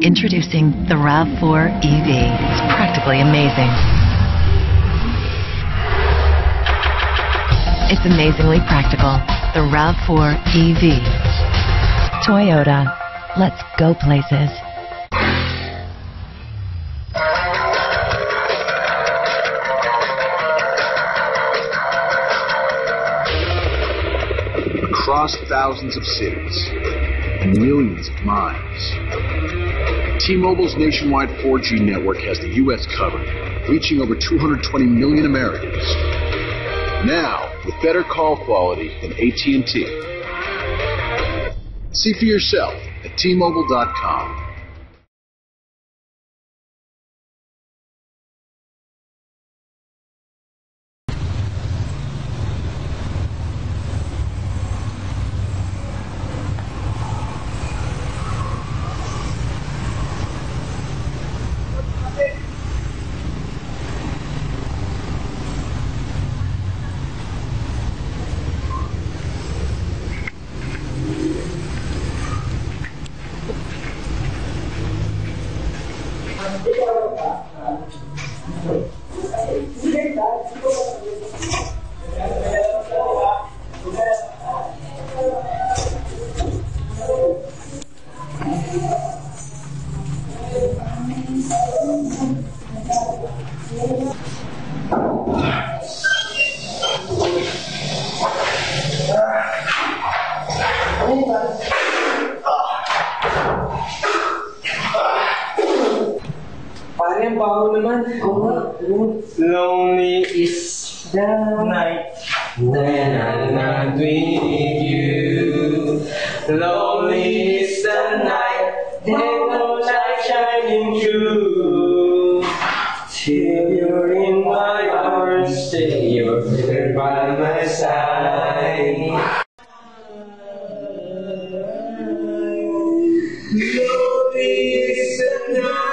Introducing the RAV4 EV. It's practically amazing. It's amazingly practical. The RAV4 EV. Toyota. Let's go places. Across thousands of cities and millions of miles, T-Mobile's nationwide 4G network has the U.S. covered, reaching over 220 million Americans. Now, with better call quality than AT&T. See for yourself at T-Mobile.com. Lonely is the night when I'm not with you. Lonely is the night, there's no light shining through. Till you're in my arms, till you're there by my side. Lonely is the night.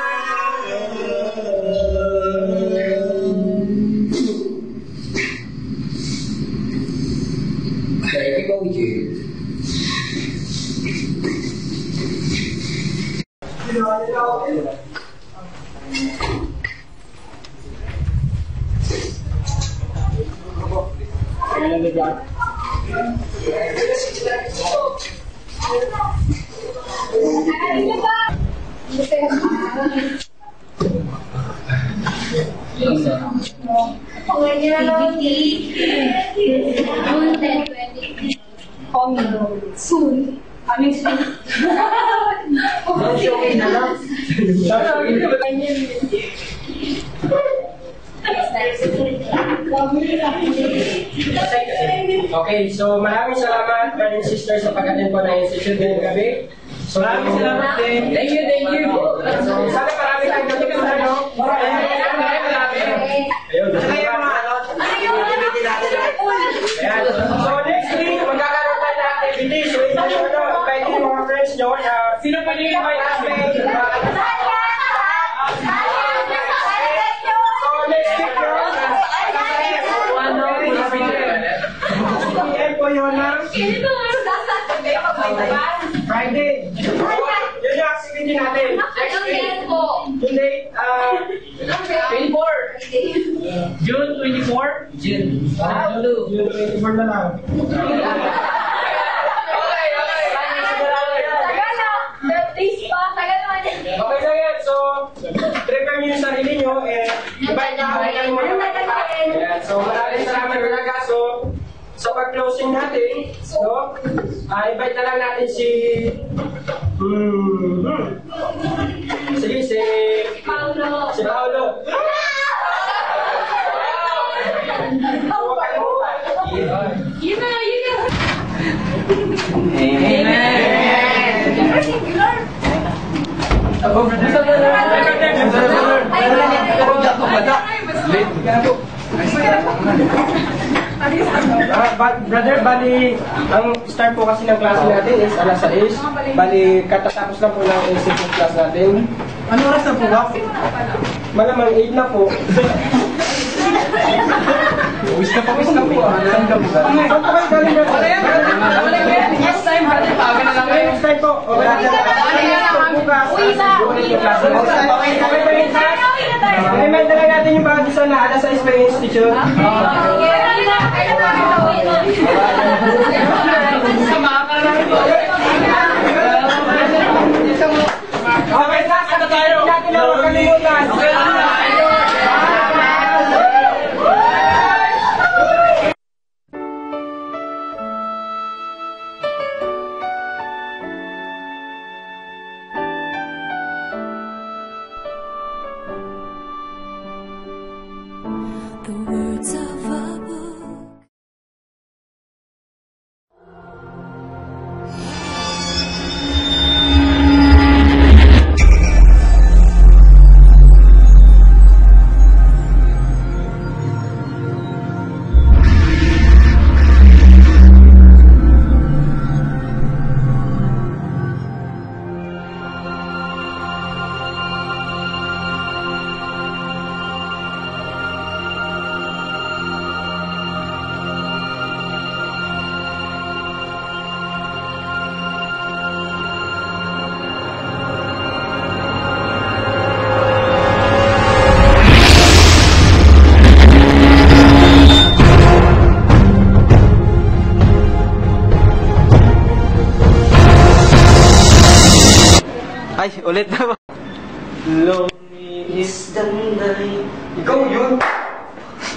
Soon. I mean, soon. Okay, so maraming salamat, brother and sister, sa pag-attend po ng session ngayong gabi. So, maraming salamat din. Thank you, thank you. So, sana marami tayong gabi ka sa ano. Marami. Ayun. So, next week, magkakaroon tayo ng activity. So, invite yung mga friends nyo. Sino pa nyo invite namin? So, next week yun. PM po yun na Friday. Yun yung activity natin. Next week. Yung date, 24. June 24? June 24 na lang. Okay na yan. So, prepare nyo yung sarili nyo and invite na kami ng mga kapatid. So, maraming salamat talaga. So, sa pag-closing natin, so, invite na lang natin si... Sige, si Paolo. Si Paolo. You know. Amen. Brother, bali, ang start po kasi ng klase natin is alas 6. Bali, katatapos lang po ng institute class natin. Ano oras na po ba? Malamang 8 na po. Uwis na po. Saan ka po ba? Saan po kayo galing na? Next time, brother. Next time po. Okay. Bukas. yung klase. Okay ba yun, ha? Remind na lang natin yung bago sa naala sa Spy Institute. Okay, last na tayo. Natin lang makalimutan. The words of a book. Ay, ulit na ba? Lonely is the night. Ikaw yun.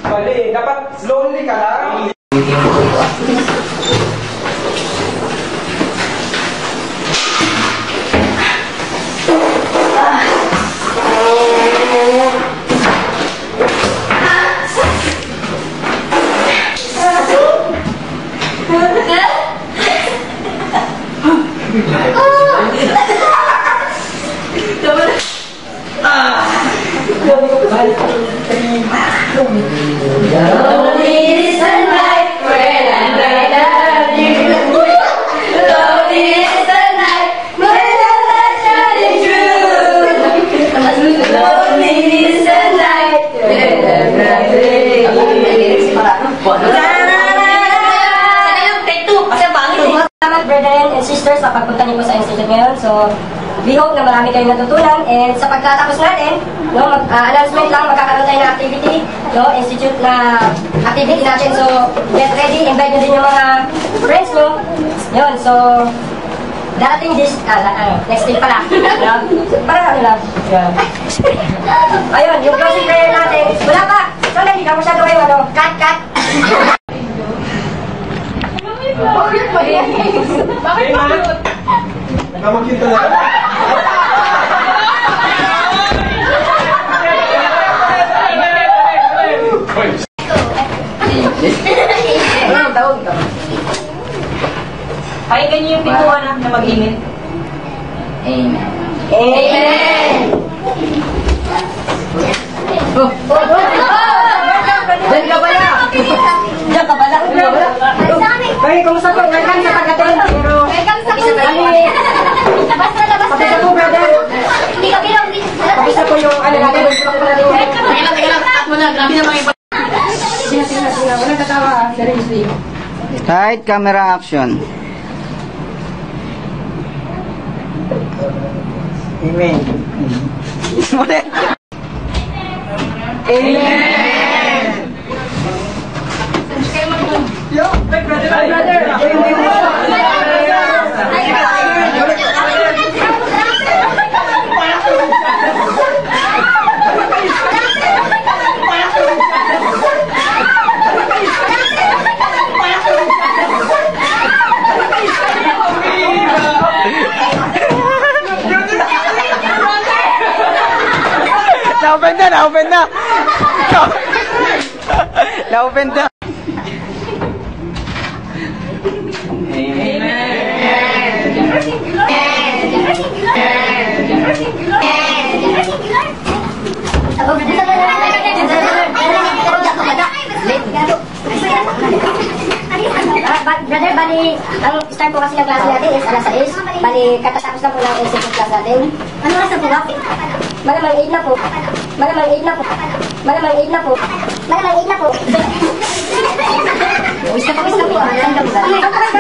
Mali, dapat lonely ka lang. Salamat, brethren and sisters, sa pagpunta niyo po sa institute ngayon. So, we hope na marami kayong natutunan. And sa pagkatapos natin, no, announcement lang, magkakaroon tayo ng activity, no, institute na activity natin. So, get ready, invite nyo din yung mga friends mo. Yun, so, darating this, next week pala. No? Parang ano lang. Yeah. Ayun, yung closing prayer natin. Wala pa! So, hindi ka masyado kayo, ano, cut! Bakit ba yan? Bakit ba yun? Nagkamag-cute talaga. Anong tawag ka? Pakinggan niyo yung pintuan na mag-init. Amen. Amen! Diyan ka pala! Diyan ka pala! Ay, kumusta po? Welcome sa pag-attend. Welcome sa Ano labas na labas Kapit na po, brother. Hindi ka bilang. Kapit na po yung ano natin. Teka lang. Cut mo na. Grabe naman yung Sige. Walang katawa. Seriously. Tight camera action. Amen. Muli. Yo, brother. Na-open na! Na-open na! Brother, bali, ang start po kasi ng klase natin is alas 6. Bali, katatapos na po ng institute class natin. Ano oras na po ba? Malamang 8 na po. Malamang 8 na po. Malamang 8 na po. Malamang 8 na po. Uwis na po. Saan ka ba?